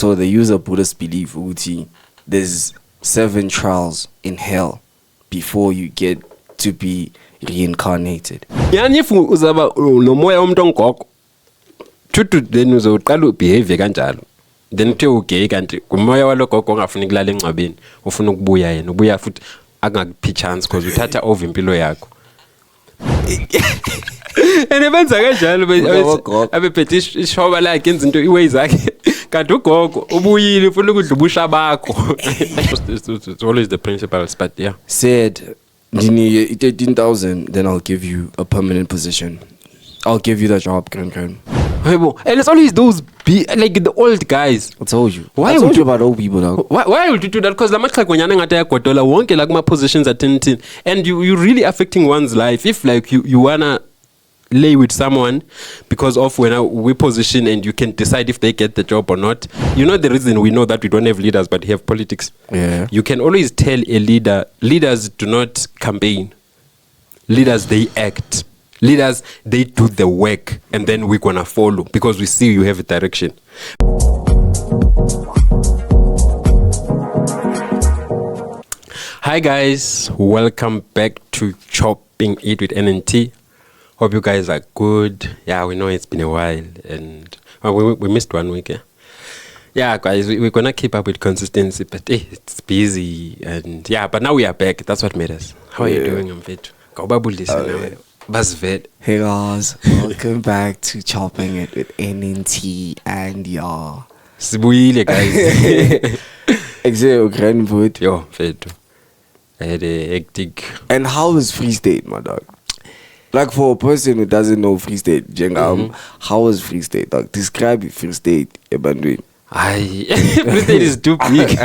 So the user Buddhist belief, Uti, there's 7 trials in hell before you get to be reincarnated. Yani if uzaba nomoya womuntu onggogo thuthi then uzoqala ubehave kanjalo then uthe ugay kanti umoya walogogo ongafuni kulala engcwabeni ufuna ukubuya yena ubuya futhi akungakuphi chance because uthatha over impilo yakho. Enebenza kanjalo abephethe ishoba lakhe enza into iways zakhe kanti ugogo ubuyile ufuna ukudla ubusha bakho. It's always the principles, but yeah. Said, Dini 13,000, then I'll give you a permanent position. I'll give you that job, and it's always those like the old guys. I told you. Why I told you about old people, dog. Why would you do that? Because like when you're godola wonke like my positions at 10, and you really affecting one's life. If like you wanna lay with someone because of when we position and you can decide if they get the job or not. You know the reason we know that we don't have leaders but we have politics. Yeah. You can always tell a leader. Leaders do not campaign. Leaders, they act. Leaders, they do the work, and then we're gonna follow because we see you have a direction. Hi guys, welcome back to Chopping It with NNT. Hope you guys are good. Yeah, we know it's been a while, and we missed 1 week. Yeah, guys, we're gonna keep up with consistency, but it's busy, and yeah, but now we are back. That's what made us. How are you doing, Mfethu? Hey guys, welcome back to Chopping It with NNT and Yah. Sibuyile guys. Exeo Grandwood. Yo, Mfethu. I had a hectic. And how is Free State, my dog? Like for a person who doesn't know Free State, how is Free State, dog? Describe Free State, Ebandwin. Free State is too big.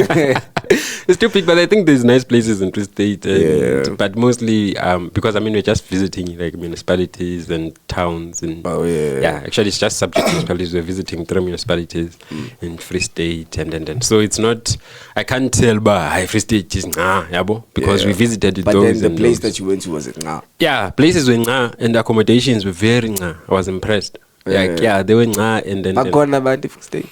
It's too big, but I think there's nice places in Free State. But mostly, because I mean, we're just visiting like municipalities and towns. And actually, it's just subject municipalities. We're visiting 3 municipalities in Free State, and so it's not. I can't tell, but Free State is because we visited but those. But then the place that you went to was it nah? Yeah, places were nah, and the accommodations were very nah. I was impressed. They were nah, and then. Free State.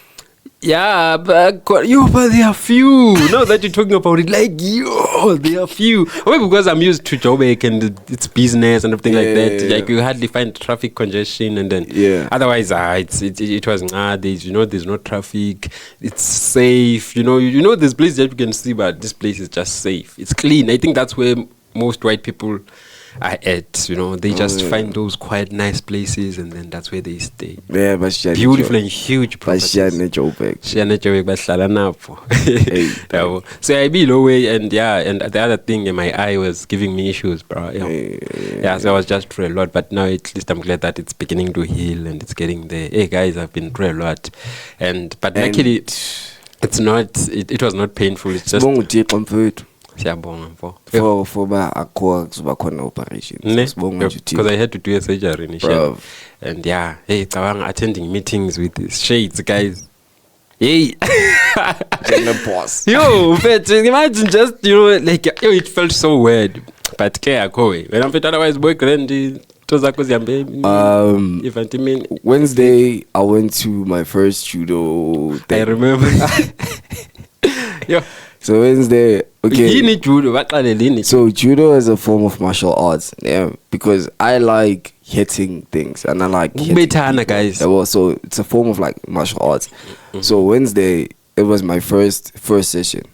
Yeah, but they are few. Now that you're talking about it, like, they are few. Maybe because I'm used to Joburg and it's business and everything like that. Like, you hardly find traffic congestion, and then otherwise, it was there's no traffic. It's safe. You know, there's places that you can see, but this place is just safe. It's clean. I think that's where most white people are at, they just find those quite nice places, and then that's where they stay. Yeah, but beautiful and huge properties. So I be low way, and the other thing, my eye was giving me issues, bro. So I was just through a lot, but now at least I'm glad that it's beginning to heal and it's getting there. Hey guys, I've been through a lot, but luckily it's not. It was not painful. It's just. For my operation because I had to do a surgery initially. And attending meetings with these shades guys. Hey, boss. Yo, but imagine just it felt so weird. But when I'm fit otherwise boyfriend Wednesday I went to my first judo thing. I remember. Yo. So Wednesday, okay. Judo. So judo is a form of martial arts, because I like hitting things and I like guys. So it's a form of like martial arts. So Wednesday, it was my first session,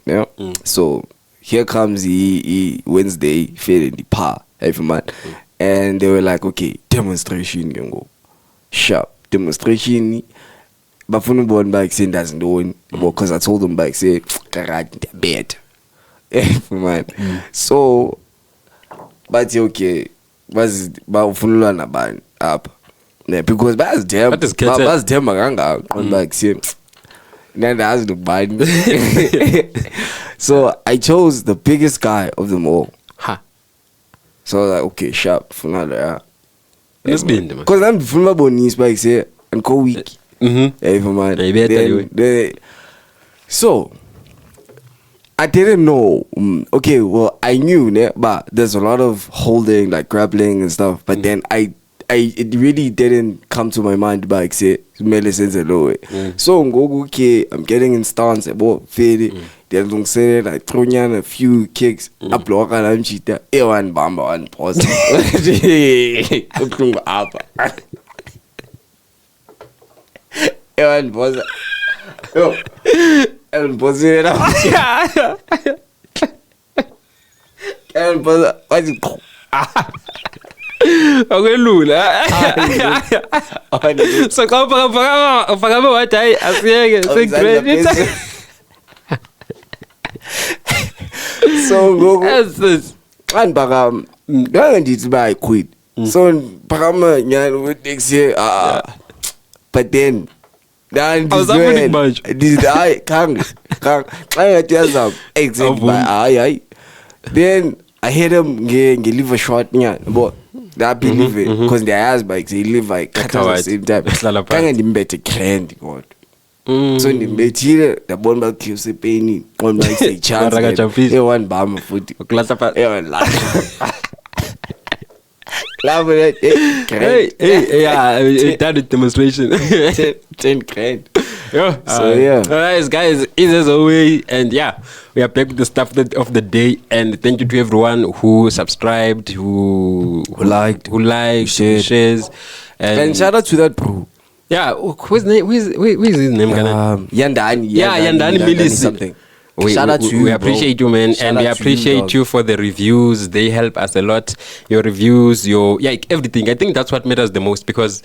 So here comes the Wednesday feeling the power every month, and they were like, okay, demonstration, sharp demonstration. But for nobody back saying that's doing because I told them back say bed. So but okay. But for up. Because that's them. That's them back say then that's the bad. So I chose the biggest guy of them all. So I was like, okay, sharp for another. Because I'm from my bonies back say and go weak. So I didn't know. Okay, well I knew, but there's a lot of holding, like grappling and stuff. But then I it really didn't come to my mind back say kumele senze lo way. So ngoku okay, I'm getting in stance yabo feli ngiyalungiselela itronyana a few kicks uploka la mjita e1 bamba one pause ubuhlungu apha e1 pause yo e1 pause la e1 pause wathi akwelula so xa ufaka wathi hayi asiyeke secret so ngoku xa ndibaka ngandithi ba I quit so phakama nyana weteksi but then hayi khange xa ngathi yazama exactly hayi then I heard him nge-liver short nyana bo I believe it because they asked by they live like at the same time kanga ndimbethe grand god so ndimbethile ndabona bakhe usepeni qonda like chance e1 bama futhi ukulahla pa e1 la love it hey yeah that demonstration 10 grand. Yeah. So yeah. Alright, guys, it's Yah-Way, and yeah, we are back with the stuff of the day. And thank you to everyone who subscribed, who liked, shares, and shout out to that bro. Yeah, who's his name? Yandani. Yeah, Yandani Milisi. Something. Shout out to you. We appreciate you, man, and we appreciate you for the reviews. They help us a lot. Your reviews, everything. I think that's what matters the most because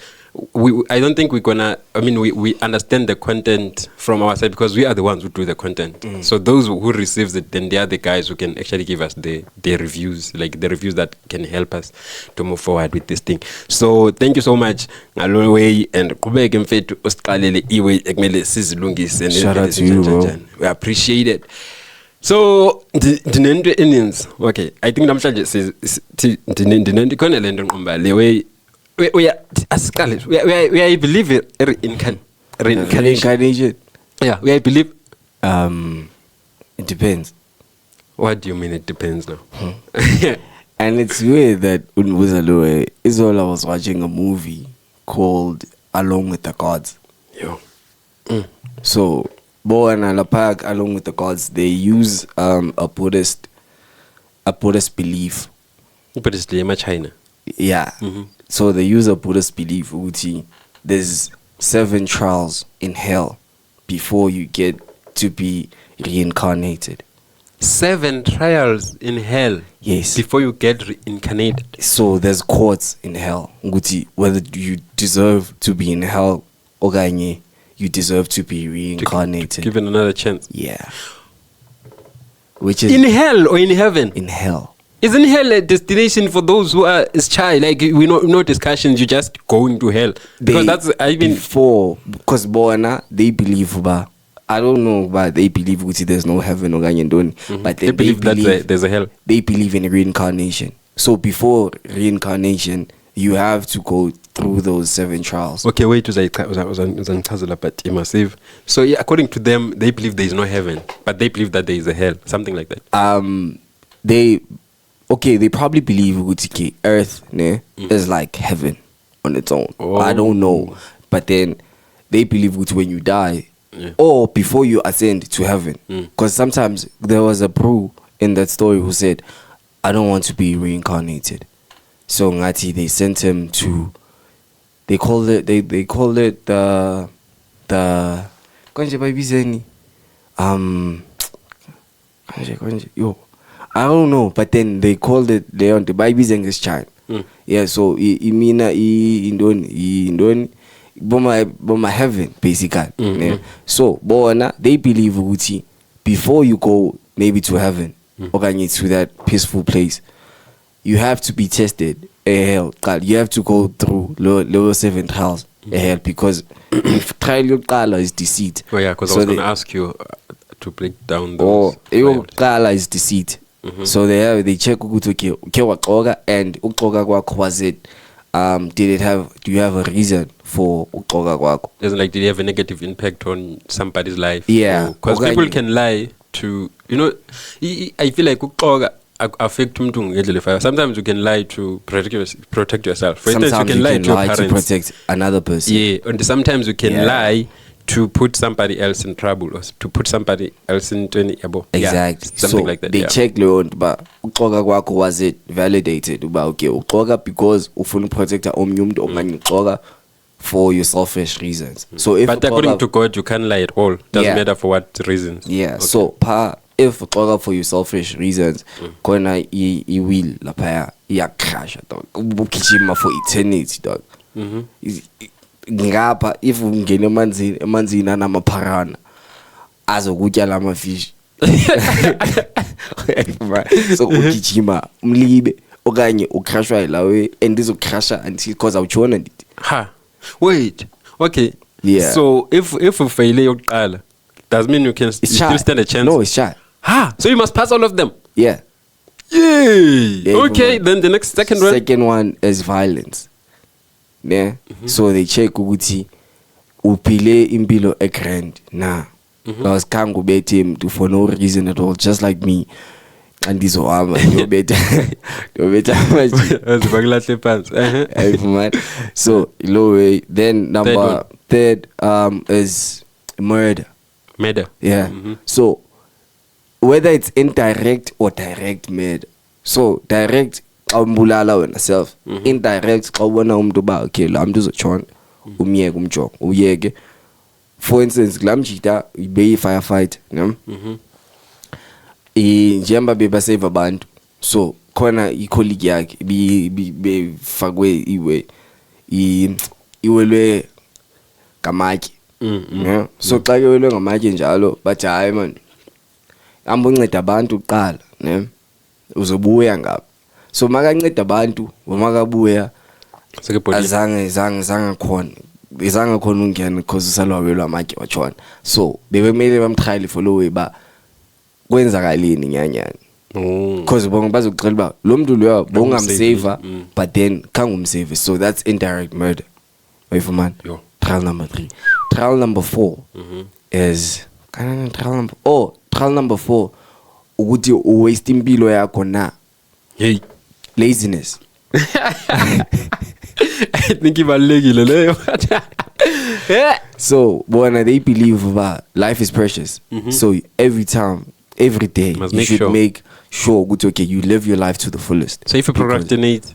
I don't think we're gonna. I mean, we understand the content from our side because we are the ones who do the content. So those who receives it, then they are the guys who can actually give us the reviews, like the reviews that can help us to move forward with this thing. So thank you so much, Yah-Way, and kubeke mfethu usiqalele iwe ekumele sizilungise. Shout out to you, bro. We appreciate it. So dinento eninzi. Okay, I think namhlanje dinento khona lento nqomba le way we believe it reincarnation. Yeah, we believe it depends. What do you mean it depends now? And it's weird that Yah-Way is all I was watching a movie called Along with the Gods. Yo. So Bo and Alapak, along with the gods, they use a Buddhist belief. Buddhist in China. Yeah. So they use a Buddhist belief. Uti, there's 7 trials in hell before you get to be reincarnated. 7 trials in hell. Yes. Before you get reincarnated. So there's courts in hell. Uti, whether you deserve to be in hell or ganye. You deserve to be reincarnated. Given another chance. Yeah. Which is in hell or in heaven? In hell. Isn't hell a destination for those who are shy? Like we no discussions, you just going to hell. Because that's before because Boana they believe I don't know but they believe there's no heaven or but they believe that there's a hell. They believe in reincarnation. So before reincarnation you have to go through those 7 trials. Okay, wait, but immersive. So yeah, according to them, they believe there is no heaven, but they believe that there is a hell, something like that. They probably believe Earth is like heaven on its own. Oh. I don't know, but then they believe when you die or before you ascend to heaven, because sometimes there was a bro in that story who said, "I don't want to be reincarnated." So ngati they sent him to. They called it the I don't know, but then they called it the baby's English child. Yeah, so imina indoni boma heaven basically. Yeah. So bona they believe uti before you go maybe to heaven or to that peaceful place, you have to be tested. Hell, God, you have to go through lower 7 trials. Hell, because if trial your color is deceit. Oh yeah, because I was going to ask you to break down those. Oh, your color is deceit. So they check ukuthi waqoka and uqoka kwakho was it do you have a reason for uqoka kwakho? Doesn't like did it have a negative impact on somebody's life? Yeah, because people can lie to I feel like uqoka. affect umuntu ngendlela efanayo. Sometimes you can lie to protect yourself. For instance, Sometimes you can lie to your to parents. protect another person. Yeah, and sometimes you can lie to put somebody else in trouble or to put somebody else into any abo. Exactly. Yeah, something so like that. They check leon but uxoka kwakho was it validated uba okay uxoka because ufuna protect omnye umuntu okanye uxoka for your selfish reasons. So if but according to God you can't lie at all. Doesn't matter for what reasons. Yeah. Okay. So if uxoka for your selfish reasons khona I will lapha iyacrash dog ubugijima for eternity dog. Ngapha if ungena emanzini anamapharana azokutya lama fish so ugijima umlibe okanye ucrashwa ilawe and izocrasha until because awutshona ndithi wait okay so if you fail yokuqala does mean you still stand a chance. No, it's shy. So you must pass all of them. Yeah. Okay, then the second one is violence. Yeah. So they check ukuthi uphile impilo egrand na awusikhanga ubethe mntu for no reason at all, just like me. And this one you better azibakulahle phansi. So low way. Then number third is murder. Yeah. So whether it's indirect or direct murder. So direct awumbulala wena self. Indirect xa ubona umuntu ba okay la muntu uzotshona umyeke umjongo uyeke. For instance glamjita ibe firefight no njemba beba save abantu so khona icolleague yakhe befakwe iwelwe ngamatye. Yeah. So xa iwelwe ngamatye njalo bathi hayi man hamba unceda abantu uqala ne uzobuya ngapha. So makanceda abantu makabuya azange khona ungena because usalwabelwa amatye watshona. So bebemele bamtrial follow way ba kwenzakalini nyanyani because bonke bazokuxela ba lo muntu lo bongamsave but then kangumsave. So that's indirect murder. Wayifumana. Trial number 3. Trial number 4 is trial number 4 ukuthi uwaste impilo yakho na. Laziness. I think ibalekile leyo. So bona they believe life is precious. So every day you should make sure good okay you live your life to the fullest. So if you procrastinate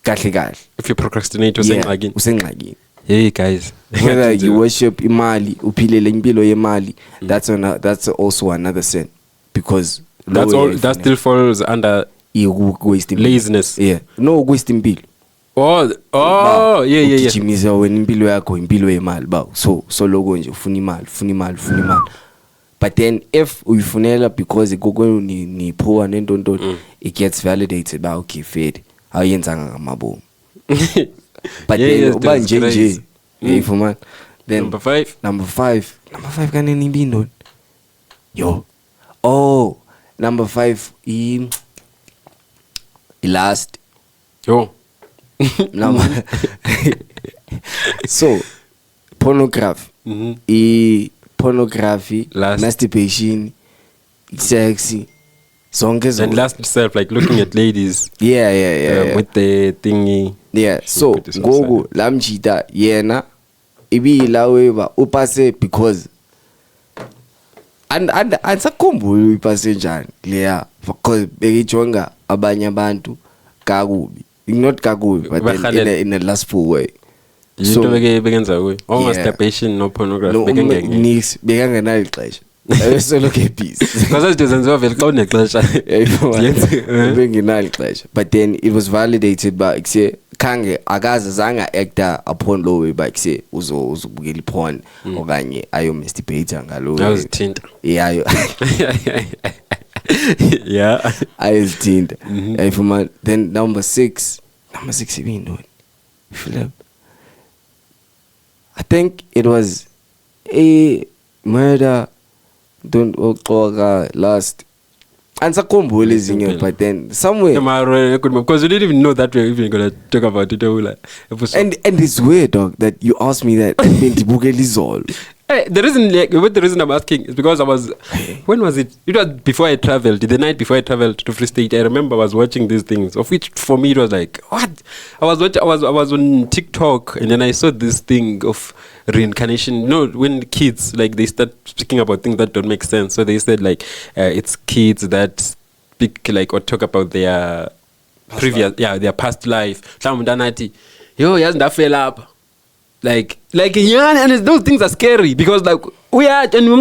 if you procrastinate usengxakini. Hey guys, whether you worship imali uphilele impilo yemali, that's also another sin because that still falls under laziness. Yeah. No waste impilo. Yeah. Ugijimisa wena impilo yakho impilo yemali ba so logo nje ufuna imali. But then if uyifunela because gogo ni poor nento it gets validated ba okay fair awuyenzanga ngamabomu. But then uba nje ifumana. Then number 5 kaneni imbindo yo number 5 last number so pornography masturbation sexy songs and last itself like looking at ladies with the thingy so ngoku lamjita yena ibilawe ba upase because and ansakhumbula upase njani leya because bekijonga abanye abantu kakubi, not kakubi but then in a lustful way. So bekenza kuwe masturbation no pornography bekangenalo ixesha so look at peace because it doesn't have xa unexesha bengenalo ixesha. But then it was validated by kuse khange akaze zanga actor upon low way by kuse uzobukela porn okanye ayo masturbate ngalo ayozithinta ayozithinta ayifuma. Then number 6 ibindoni Philip, I think it was a murder don't oxoka last ansakhumbula ezinye but then somewhere because you didn't even know that we're even gonna talk about it and it's weird dog that you asked me that and ndibukela izolo The reason I'm asking is because when was it? It was before I traveled. The night before I traveled to Free State, I remember I was watching these things, of which for me it was like, what? I was on TikTok, and then I saw this thing of reincarnation. When kids, like, they start speaking about things that don't make sense. So they said, like, it's kids that speak, like, or talk about their their past life. Yo, yes, that fell up. Like yeah, and those things are scary because, like, we are, and my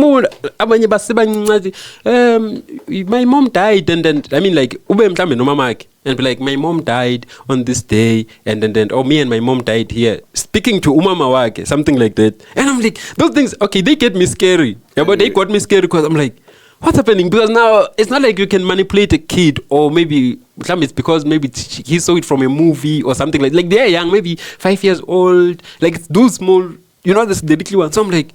mom died, and then I mean, like, and be like, my mom died on this day, and then me and my mom died here, speaking to umama wake, something like that. And I'm like, those things, okay, they get me scary. Yeah, but they got me scary because I'm like, what's happening? Because now it's not like you can manipulate a kid, or maybe it's because maybe he saw it from a movie or something like they're young, maybe 5 years old, like those small, the little ones. So I'm like,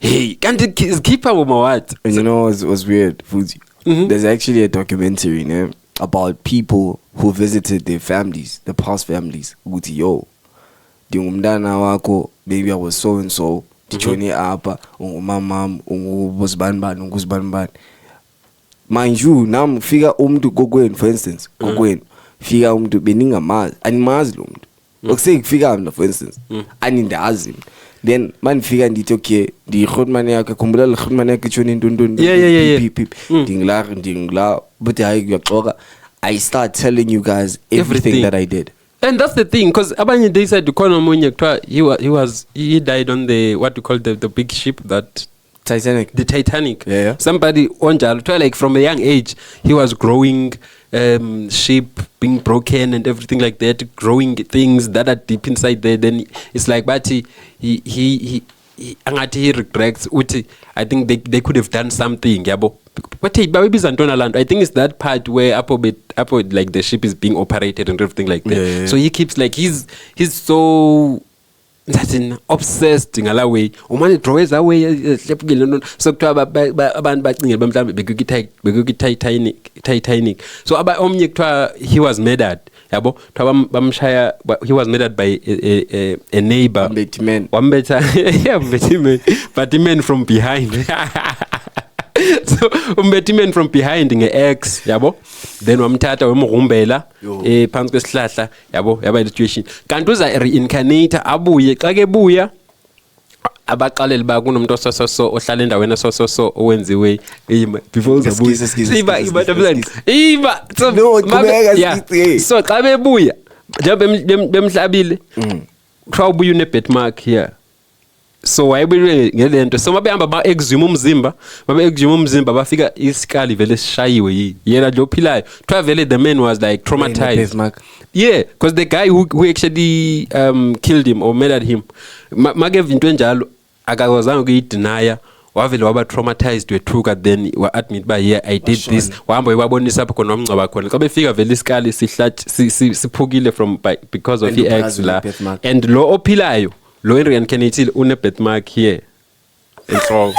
hey, can't it keep up with my what? And it was weird, Fuzi. Mm-hmm. There's actually a documentary about people who visited their families, the past families. Uti yo, dingumdana wako, maybe I was so and so. Tichoni apa, ungumamam, ungubosbanban, ungusbanban. Mind you, now figure to gogwen, for instance, gogwen, figure to beninga maz, and mazlum. Okay, figure for instance, and in the azim. Then man figure and okay, the khotmania kumbula khotmania kichoni dundun. Dingla, but I start telling you guys everything that I did. And that's the thing, because Abanye, they said he died on the, what you call the big ship, that Titanic. The Titanic. Yeah. Somebody like from a young age, he was growing ship being broken and everything like that, growing things that are deep inside there. Then it's like, but he regrets. I think they could have done something, yabo. But I think it's that part where Apo like the ship is being operated and everything like that. Yeah. So he keeps like he's so obsessed in a way. Umane draws away so Titanic. So he was murdered. He was murdered by a neighbor. But the man from behind. So men from behind in ex yabo, then wamthatha wemrumbela phansi kwesihlahla yabo yaba situation kanti uza reincarnate abuye xa ke buya abaqaleli ba kunomuntu osososo ohlala endaweni osososo owenziwe before uzabuya so xa bebuya njengoba bemhlabile kuthiwa ubuya une birthmark here. So wayebuyele ngelento, so mabehamba ba-exhume umzimba bafika isikali vele sishayiwe yena lo ophilayo. Vele the man was like traumatized. Yeah, because the guy who actually killed him or murdered him, makeva into enjalo akakwazanga ukuyidinaya, wavele waba traumatized wethuka, then wa-admit ba yeah I did this, wahamba wabonisa apho khona wamngcwaba khona. Xa befika vele isikali siphukile from because of i-ex la, and lo ophilayo lo reincarnated une birthmark here. It's all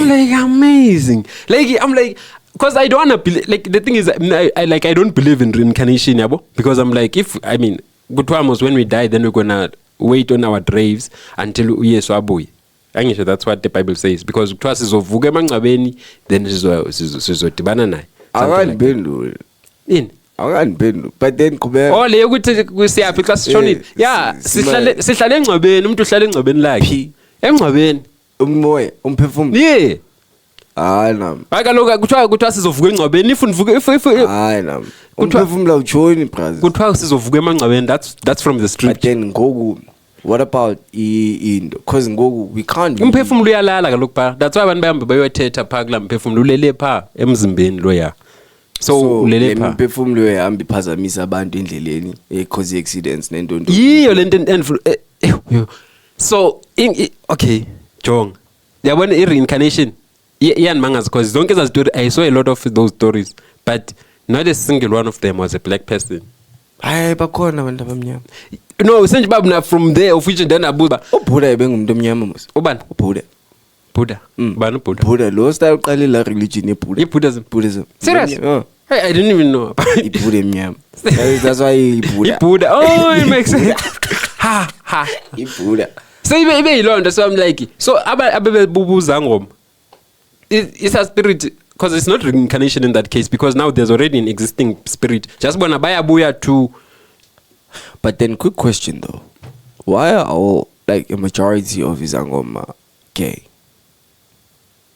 amazing. I'm like, because I don't wanna believe. Like the thing is, I don't believe in reincarnation, yabo. Because I'm like, good time was when we die, then we're gonna wait on our graves until we boy. Actually, that's what the Bible says. Because twas is of vuge mangabeni, then sizodibana naye. Akanibhendu. In. But then le ukuthi kusiyaphi xa sishonile. Yeah, sihlale engcwabeni, umuntu uhlala engcwabeni lakhe. Engcwabeni umoya umphefumulo. Yeah. Hayi nami. Kaloku kuthiwa sizovuka engcwabeni, if hayi nami. Umphefumulo awutshoni brother. Kuthiwa sizovuka emangcwabeni, that's from the script. But then ngoku, what about into? Because ngoku we can't. Umphefumulo uyalala kaloku pha. That's why abantu bahamba bayothetha pha kula mphefumulo ulele pha emzimbeni lo ya. So ulele pha. Umphefumulo uyahamba iphazamisa abantu endleleni cause accidents nento. Yiyo lento. So okay, Jong. Yabona i-reincarnation. Mangas, because zonke ezaa story, I saw a lot of those stories, but not a single one of them was a black person. Hayi bakhona abantu abamnyama. No, senje babna from there of which then abuba. uBuddha ebengumuntu omnyama mos. Ubani? Buddha. Bani Buddha? Buddha lo style uqale la religion eBuddha. Buddhism. Serious? Hey, I didn't even know. Buddha emnyama. That's why Buddha. Buddha. Oh, it makes sense. Ha. Buddha. So ibe yilonto, so I'm like, so Izangoma, it's a spirit, because it's not reincarnation in that case, because now there's already an existing spirit. Just wanna buy a buya to. But then, quick question though, why are all like a majority of Izangoma gay?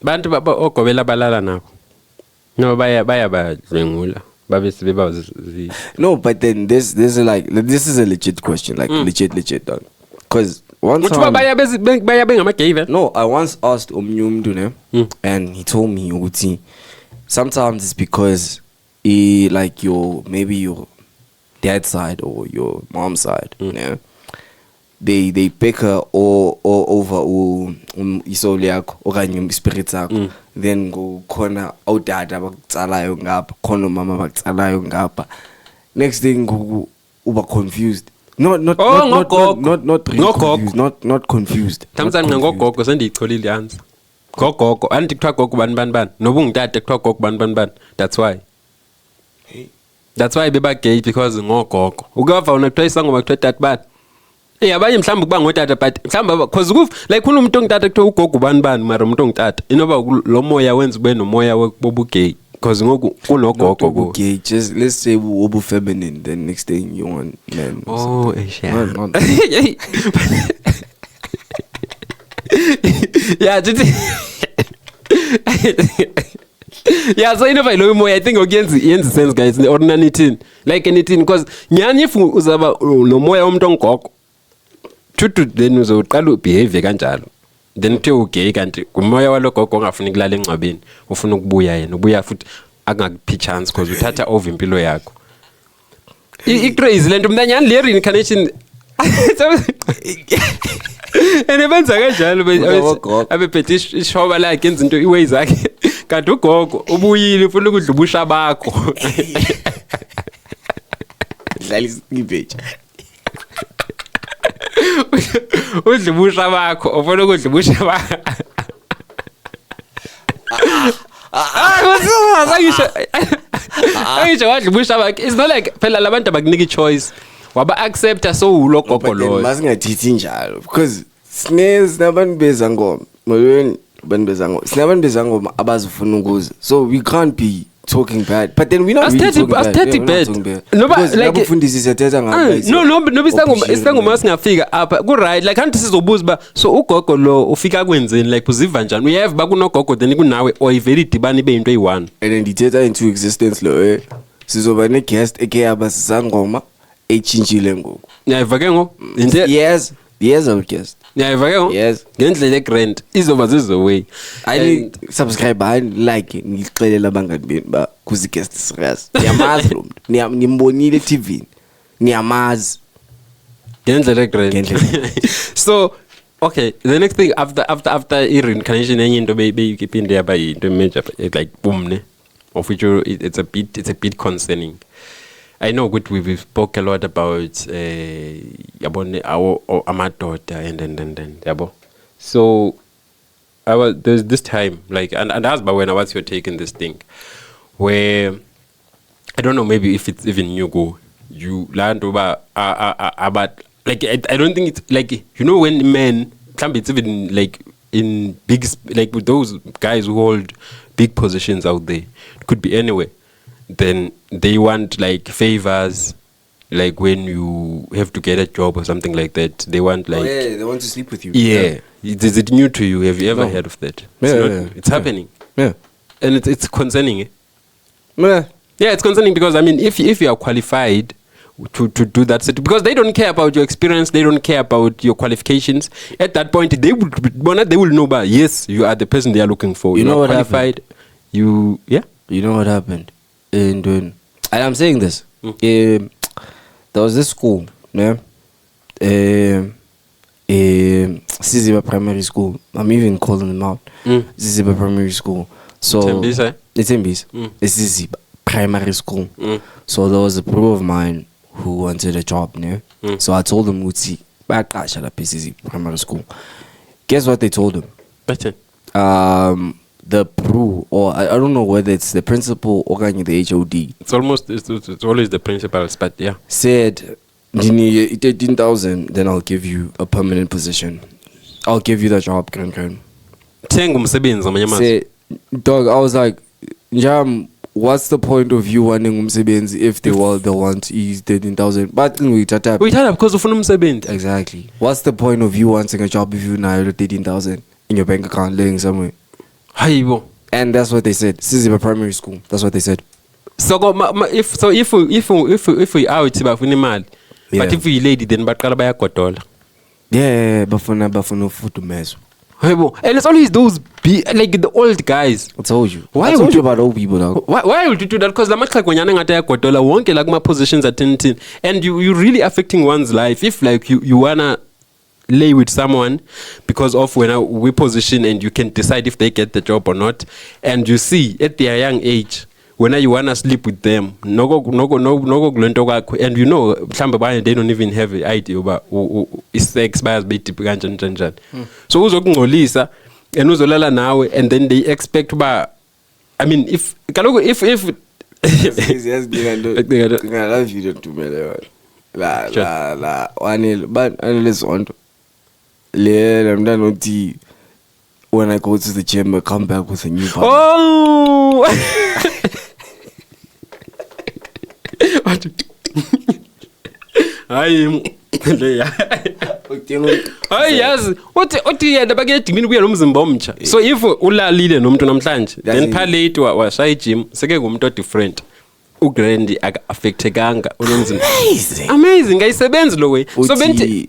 Bantu ogobela balala nabo. No, baya badlwengula. No, but then this is a legit question, like legit dog. Because one time, no, I once asked Omnyumdune, and he told me, Uti, sometimes it's because maybe your dad's side or your mom's side, you know, they pick her or over isole yakho okanye spirit zakho, then go khona awudada bakutsalayo ngapha, khona mama bakutsalayo ngapha. Next thing uba confused. Not confused. Tamzani ngogogo sendiyicholile answer. Gogogo anti kuthiwa gogo ban noba ungitata kuthiwa gogo ban. That's why. That's why beba gay, because ngogogo. Ukava una kuthiwa Izangoma kuthiwa tata ban. Abanye mhlawumbe kuba ngotata, but mhlawumbe because like umuntu ongitata kuthiwa ugogo ban mara umuntu ongitata inoba lo moya wenza ube nomoya wobu gay, because ngoku kunogogo go gay. Just let's say wobu feminine, then next thing you want men. Oh, yeah, yeah, so inoba lo moya, I think yenza sense guys, or anything like anything, because nyani if uzaba no moya umuntu ongogo tutu, then uzoqala behavior kanjalo, then uthe ugay kanti kumoya walogogo ongafuni kulala engcwabeni, ufuna ukubuya yena ubuya futhi akungakuphi chance because uthatha over impilo yakho. I-crazy lento mntanyani le reincarnation enebenza kanjalo abephethe ishoba lakhe enza into iways zakhe, kanti ugogo ubuyile ufuna ukudla ubusha bakho. Dlala isibeje. Udla ubusha bakho, ufuna ukudla ubusha bakho. It's not like phela labantu abakunika choice waba accepta so ulogogo lo. Masingathithi njalo because sinabantu bezangoma. Sinabantu bezangoma abazifuna ukuza. So we can't be talking bad, but then we're not really talking bad. No, but like Izangoma singafika apha ku right, like anti sizobuza ba so ugogo lo ufika kwenzeni, like uziva njani, we have bakunogogo then kunawe or very dibani be into eyi-one, and then dithetha into existence lo sizoba ne guest ekeyaba Izangoma echinjile ngoku. Yayiva ke ngo yes our guest. Yayiva ke ngo yes ngendlela egrand izoba zizo-way. I subscribe, I like ngixelela abangani beni ba kuzi guest serious. Niyamazi lo muntu, nimbonile TV, niyamazi ngendlela egrand. So okay, the next thing after reincarnation enye into beyiphinde yaba into major like boom ne, of which it's a bit concerning. I know we spoke a lot about yabone our amadoda and yabo. So there's this time like and that's by when I was taking this thing where I don't know, maybe if it's even you learn about like I don't think it's like, you know, when men it's even like in big, like with those guys who hold big positions out there, it could be anywhere, then they want like favors, like when you have to get a job or something like that, they want like they want to sleep with you. Yeah. Is it new to you? Have you ever heard of that? It's happening. Yeah. And it's concerning. Yeah, it's concerning because I mean if you are qualified to do that, because they don't care about your experience, they don't care about your qualifications. At that point they will know, but yes, you are the person they are looking for. You know what qualified. You know what happened? And I'm saying this. There was this school, yeah. Siziba Primary School. I'm even calling them out. Siziba Primary School. So it's Mbisa. It's Siziba Primary School. So there was a bro of mine who wanted a job, yeah. So I told him, "Uti, shut up, Siziba Primary School." Guess what they told him? Better. The pro, or I don't know whether it's the principal or the HOD. It's always the principals, but yeah. Said, 13,000, then I'll give you a permanent position I'll give you the job, Kren. Thenga umsebenzi amanye amazwi. Say, dog, I was like, Jam, what's the point of you wanting umsebenzi if they want is 13,000? But we tata because ufuna umsebenzi. Exactly. What's the point of you wanting a job if you now have 13,000 in your bank account laying somewhere? Hayibo. And that's what they said. Siziba primary school. That's what they said. So if we out bafuna imali, but if we lady then baqala bayagodola. Yeah, bafuna fudumezo. And it's always those like the old guys. I told you. Why I told you about old people, dog. Why would you do that? Because like when you're godola wonke like my positions at 10, and you really affecting one's life. If like you wanna lay with someone because of when we position and you can decide if they get the job or not, and you see at their young age when you wanna sleep with them, and you know they don't even have an idea about sex bias deep kanjani. So uzokungcolisa and uzolala nawe and then they expect ba I mean if love you don't do la one but unless on when I go to the gym I come back with a new partner. Oh hayi yes what yena bakedimini kuya nomzimba omtsha so if ulalile nomuntu namhlanje then palate washaya gym seke ngumuntu different ugrandi aka-affectekanga unomzimba amazing ayisebenzi lo way so benti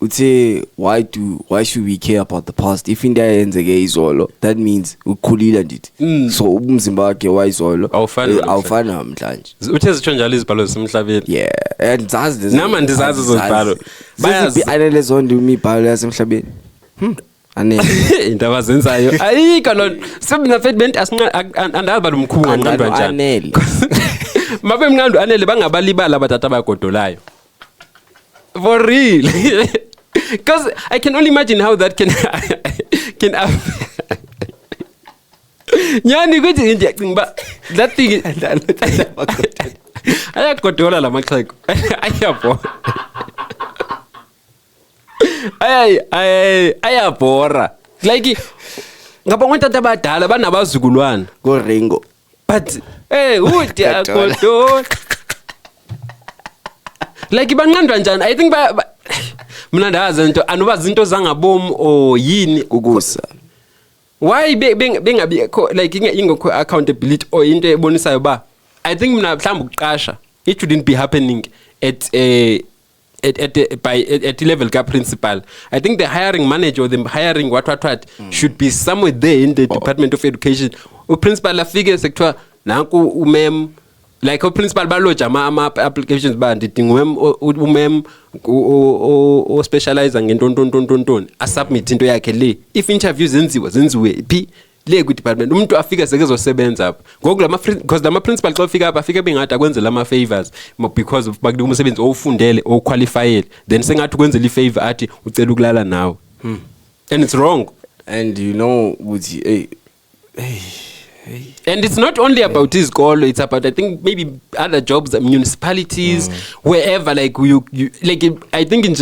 uthe why should we care about the past if into yenzeke izolo that means ukhulile ndithi so umzimba wakhe wayizolo awufana namhlanje uthe zitsho njalo izibhalo zisemhlabeni yeah and zazi nama ndizazi zozibhalo bayazi anelezo imibhalo yasemhlabeni into abazenzayo ayikho lo semina fedbent andazi balo mkhulu ngamnqandwa njani mabe mnqandwa anele bangabalibala abatata bagodolayo for real. Because I can only imagine how that can nyani kuthi nje but that thing ayagodola la maxheko ayabo ayabora like ngaba ngontata abadala banabazukulwana go Ringo but uthi agodola like banqandwa njani I think mina ndazi into anobazi into zangabomu o yini ukusa why bengabi like ingekho accountability or into ebonisayo ba I think mina mhlawumbe ukuqasha it shouldn't be happening at level ka principal. I think the hiring manager or the hiring what should be somewhere there in the Department of Education. Principal afike sector nanku umem like a principal baloja ama applications ba ndidinga umem o specialize ngentontontontonton a submit into yakhe le if interviews zenziwe phi le ku department umuntu afika sekezosebenza apha ngoku because lama principal xa ufika apha afika bengathi akwenzela ama favors because of bakunika umsebenzi owufundele oqualified then sengathi ukwenzela ifavor athi ucela ukulala nawe and it's wrong and you know ukuthi hey and it's not only about his goal, it's about I think maybe other jobs, municipalities, wherever like you like I think it's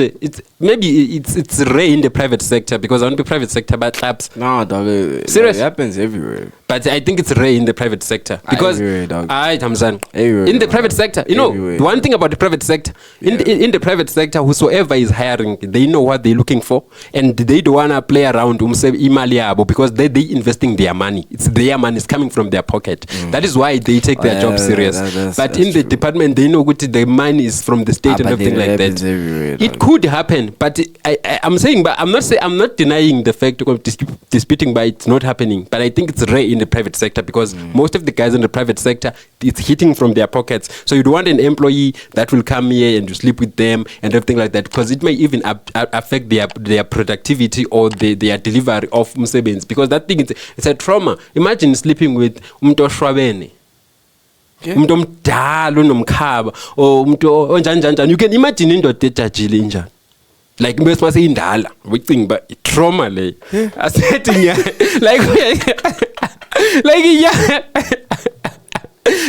maybe it's rare in the private sector because on the private sector but claps. No, dog. Serious? It happens everywhere. But I think it's rare in the private sector because in the private sector, you know, the one thing about the private sector, in the private sector, whosoever is hiring, they know what they're looking for, and they don't wanna play around because they investing their money. It's their money. It's coming from their pocket. That is why they take their job serious. But in the department, they know the money is from the state and everything like that. It could happen, but I'm saying, but I'm not denying the fact of disputing, but it's not happening. But I think it's rare in the private sector because most of the guys in the private sector, it's hitting from their pockets. So you'd want an employee that will come here and you sleep with them and everything like that because it may even affect their productivity or their delivery of msebens because that thing it's a trauma. Imagine sleeping with umuntu oshwabene. Umuntu omdala unomkhaba or umuntu onjani. You can imagine indoda ejajile njani. Like bese mase indala ucinga ba trauma le asethi nya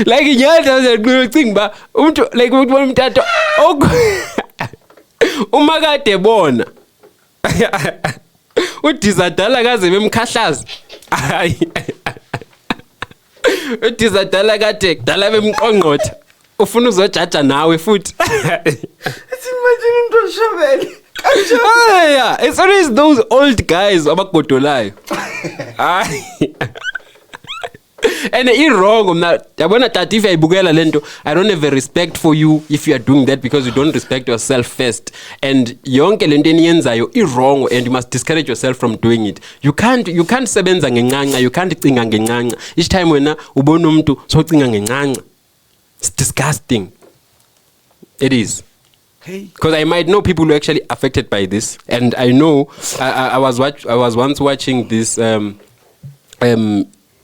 like inyanda ucinga ba umuntu like umtata umakade bona udizadala kaze bemkhahlaza udizadala kade kudala bemqongqotha ufuna uzojaja nawe futhi imagine into shovele yeah, it's always those old guys abagodolayo and wrong mna yabona tata if ayibukela lento I don't have a respect for you if you are doing that because you don't respect yourself first and yonke lento eniyenzayo wrong and you must discourage yourself from doing it. You can't sebenza ngencanca, you can't cinga ngencanca. Each time wena ubona umuntu so cinga ngencanca, it's disgusting. It is. Because I might know people who are actually affected by this, and I know I was once watching this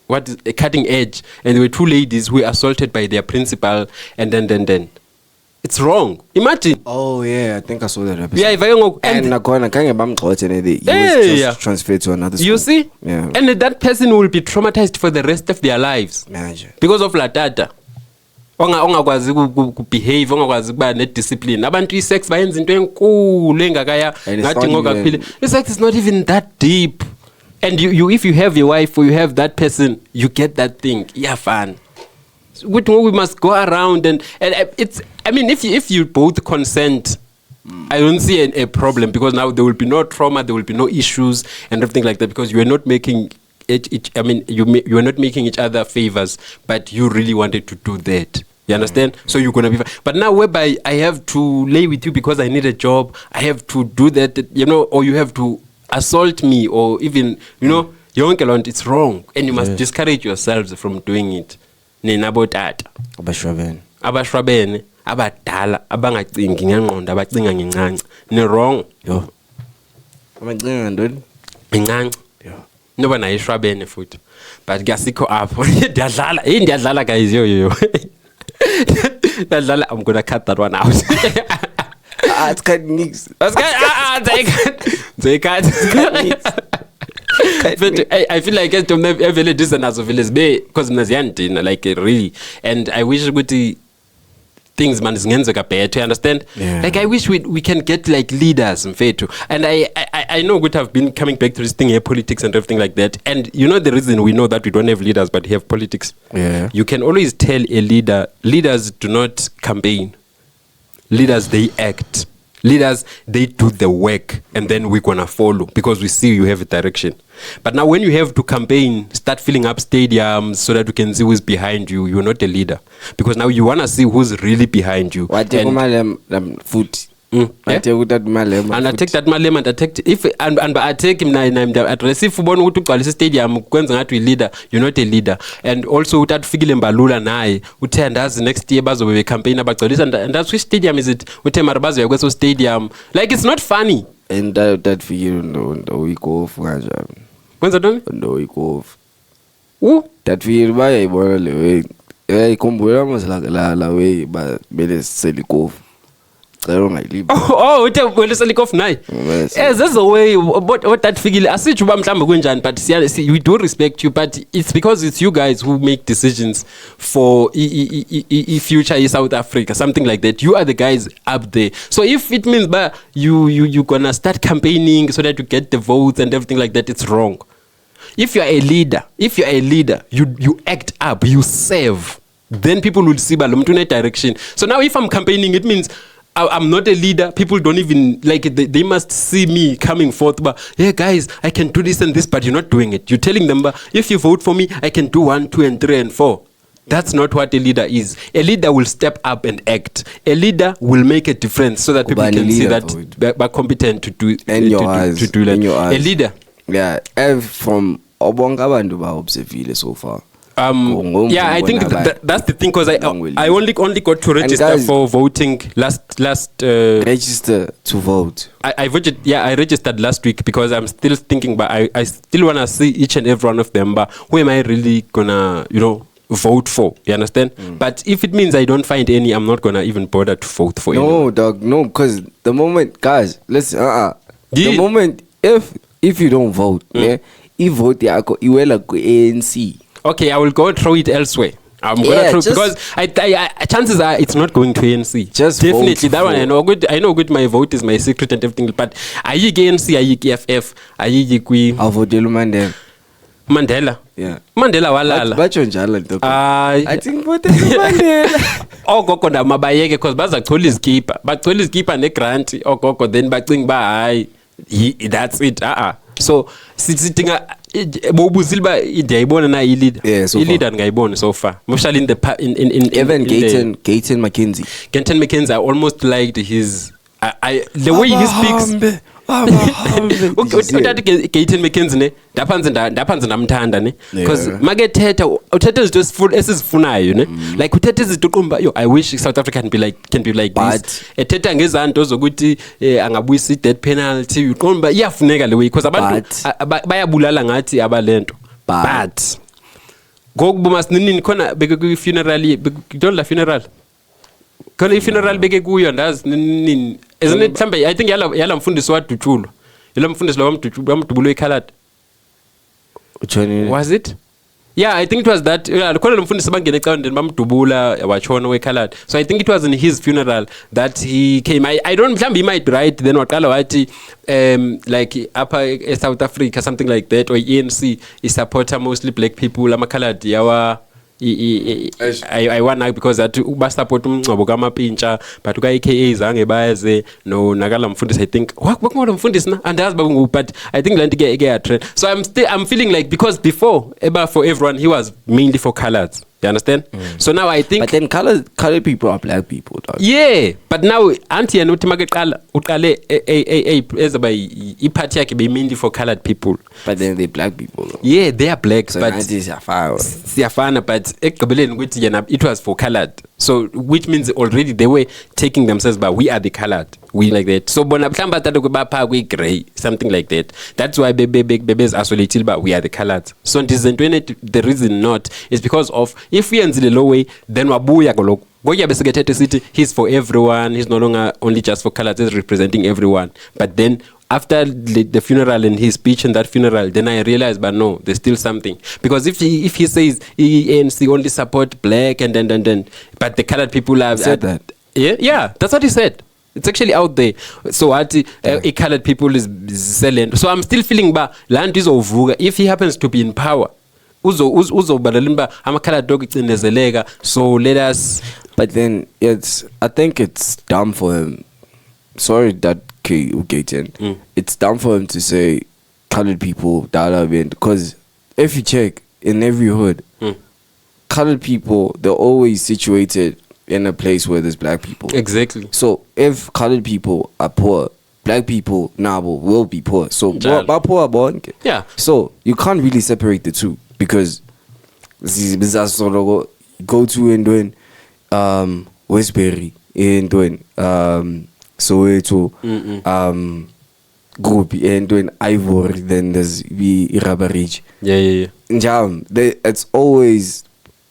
what is a Cutting Edge, and there were two ladies who were assaulted by their principal, and then it's wrong. Imagine. Oh yeah, I think I saw that episode. Yeah, if I go and Nakona can't just transferred to another school. You see? Yeah. And that person will be traumatized for the rest of their lives. Imagine. Because of la data. Ongakwazi behave, ongakwazi kuba ne discipline. Abantu isex bayenza into enkulu engakaya ngathi ngokaphile. Sex is not even that deep. And you if you have a wife or you have that person, you get that thing. Yeah, fun. We must go around and it's. I mean, if you both consent, I don't see a problem because now there will be no trauma, there will be no issues and everything like that because you are not making you are not making each other favors, but you really wanted to do that. You understand? So you're gonna be fine. But now whereby I have to lay with you because I need a job, I have to do that, or you have to assault me, or even, it's wrong. And you must discourage yourselves from doing it. Ninabotata. Abashwabene. Abadala. Abangacingi ngengqondo, abacinga ngencanca. Ni wrong. Yo. Abancinga ntoni? Ngencanca. Yo. Noba nayo ishwabene futhi. But kasikho apho. Ndiyadlala guys yo. I'm gonna cut that one out. It's cut mix. They can't. I feel like it's every listeners of because like really, and I wish things man better. You understand? Yeah. Like I wish we can get like leaders and I know we have been coming back to this thing here, politics and everything like that. And the reason we know that we don't have leaders but we have politics. Yeah. You can always tell a leaders do not campaign. Leaders, they act. Leaders, they do the work, and then we're gonna follow because we see you have a direction. But now when you have to campaign, start filling up stadiums so that you can see who's behind you, you're not a leader. Because now you want to see who's really behind you. I take foot. And I take that malem and I take I take him at receive ubona ukuthi ugcwalisa stadium kwenza ngathi uyi leader, you're not a leader. And also uthatha ufikile mbalula naye uthe andazi next year bazobe be campaign abagcwalisa and that's which stadium is it uthe mara bazoya kweso stadium, like it's not funny. And that figure ndo ikofu kanjani kwenza ntoni ndo ikofu that figure bayayibona le way ikhumbula mos la way ba bele selikofu. Uthe weleselicoff naye. There's a way what that figure asithi uba mhlawumbe kunjani, but we do respect you, but it's because it's you guys who make decisions for future South Africa, something like that. You are the guys up there. So if it means you gonna start campaigning so that you get the votes and everything like that, it's wrong. If you're a leader, you act up, you serve, then people will see balomtune direction. So now if I'm campaigning, it means I'm not a leader. People don't even like it. They must see me coming forth. But yeah, guys, I can do this and this, but you're not doing it. You're telling them, but if you vote for me, I can do 1, 2, and 3, and 4. That's not what a leader is. A leader will step up and act. A leader will make a difference so that people can see that they're competent to do that. A leader. Yeah, from Obonga Bandu ba observe so far. Yeah, I think that's the thing, because I only got to register for voting last register to vote. I voted. Yeah, I registered last week because I'm still thinking, but I still wanna see each and every one of them. But who am I really gonna vote for? You understand? But if it means I don't find any, I'm not gonna even bother to vote for any. No, dog, no, because the moment, guys, listen, the moment if you don't vote, you vote, you will go ANC. Okay, I will go throw it elsewhere. I'm gonna throw because I chances are it's not going to ANC. Just definitely that one. I know good. I know good. My vote is my secret and everything. But are you ANC? Are you KFF? Are you Kui? I'll vote Mandela. Mandela. Yeah. Mandela walala. But I think vote Mandela. Oh gogo na mabayeke because bazacholi izkeeper. Bacholi izkeeper ne grant. Oh gogo then bacing ba that's it. So sitting bobuzilba idayibona na lead. Yeah, so lead and ngayibona so far. Especially in the in even Gayton McKenzie. Gayton McKenzie, I almost liked his the way he speaks. Uthathe Gayton McKenzie ne ndaphanze ndamthanda ne because makethetha uthetha izinto esizifunayo ne like uthetha izinto qomba yo I wish South Africa can be like this ethetha ngezanto zokuthi angabuyisa death penalty uqomba iyafuneka le way because abantu bayabulala ngathi abalento but ngokubuma sinini khona beke ku funeral don't la funeral khona i-funeral beke kuyo ndazi nini isn't it mhlambe I think yala mfundisi wadutshulo yala mfundisi lo wamdubulo ekhalad was it yeah I think it was that khona lo mfundisi bangena ecandeni bamdubula wachona wekhalad so I think it was in his funeral that he came I don't mhlambe he might be right then waqala wathi like upper South Africa something like that or ANC is supporter mostly black people amakhalad yawa I want now because that uba support umncebo kamapintsha but uka AKA zange bayaze no nakala mfundisi I think wakumona mfundisi na andazi babungu but I think lanto ke trend so I'm feeling like because before for everyone he was mainly for colors. You understand? So now I think. But then colored people are black people, dog. Yeah, but now auntie and uqale ezaba iparty yakhe be mainly for colored people. But then they black people though. Yeah, they are black. So but siyafana but ekugqibeleni ukuthi yena it was for colored. So which means already they were taking themselves but we are the colored. We like that. So bona mhlamba thatha kubapha kwi gray something like that. That's why bebes isolated but we are the colored. So the reason not is because of if we enzile low way then wabuya goloko ngoya besekethethe sithi he's for everyone, he's no longer only just for colors, he's representing everyone. But then after the funeral and his speech in that funeral, then I realized, but no, there's still something. Because if he says ANC only support black and then but the colored people have said that. Yeah, that's what he said. It's actually out there. So colored people is selling. So I'm still feeling ba land is ovuga if he happens to be in power. Uzo amakhala dog icindezeleka so let us. But then I think it's dumb for him. Sorry that Gayton. It's dumb for him to say colored people because if you check in every hood, colored people they're always situated in a place where there's black people. Exactly. So if colored people are poor, black people now will be poor. So poor. Yeah. So you can't really separate the two because go to and doing Westbury and doing Soweto Gopi and doing Ivory, then there's Iraba Ridge. Yeah. It's always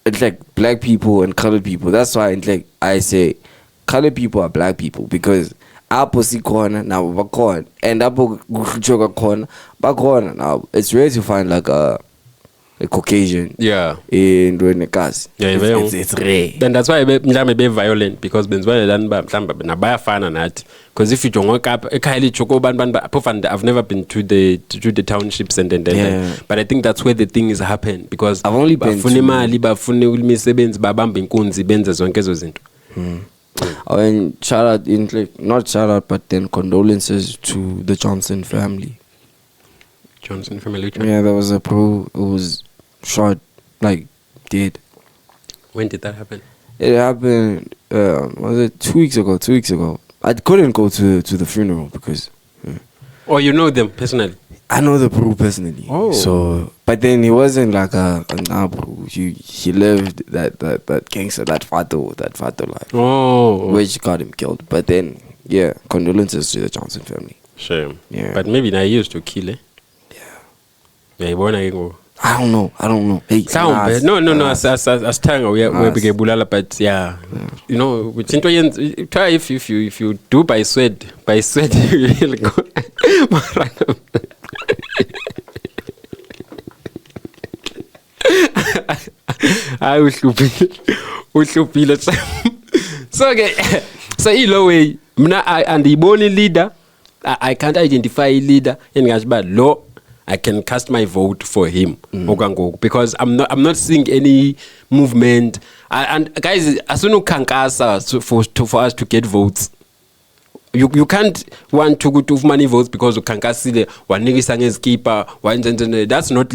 it's like black people and colored people. That's why I say colored people are black people because apo sikhona nabo bakhona and apo kuchoka khona bakhona now. It's rare to find like a Caucasian in doing a cast. It's rare. Then that's why mhlawumbe be violent because benzwana lani ba mhlawumbe nabayafana nathi because if you jonga up ekhayeli choko bantu I've never been to the townships and then but I think that's where the thing is happen because I've only been bafuna imali bafuna imisebenzi babamba inkunzi benze zonke ezo zinto. And not shout out but then condolences to the Johnson family. Yeah, there was a pro who was shot, like dead. When did that happen? It happened, was it 2 weeks ago? 2 weeks ago. I couldn't go to the funeral because... Oh, you know them personally? I know the pro personally. Oh. So, but then he wasn't like a bro. He lived that gangster, that fato life. Oh. Which got him killed. But then, yeah, condolences to the Johnson family. Shame. Yeah. But maybe now he used to kill, Yeah, I don't know. Hey, no. As tanga we big bulala, but yeah, you know, try if you do by sweat, you'll go. hayi uhluphile so ke so Yah-Way mina andiyiboni leader. I can't identify a leader endingathi uba lo I can cast my vote for him okwangoku because I'm not seeing any movement and guys asunukhankasa for us to get votes. You can't want to go to money votes because ukhankasile wanikisa ngezikipa that's not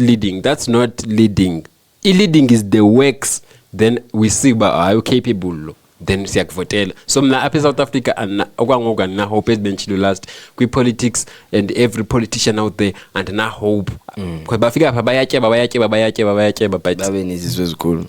leading. Leading is the works, then we see are you capable, then siyakuvotela. So mna apha South Africa okwangoku na hope esibenchilo last kwi politics and every politician out there and na hope because bafika apha bayatyeba but babe nezizwe ezikhulu.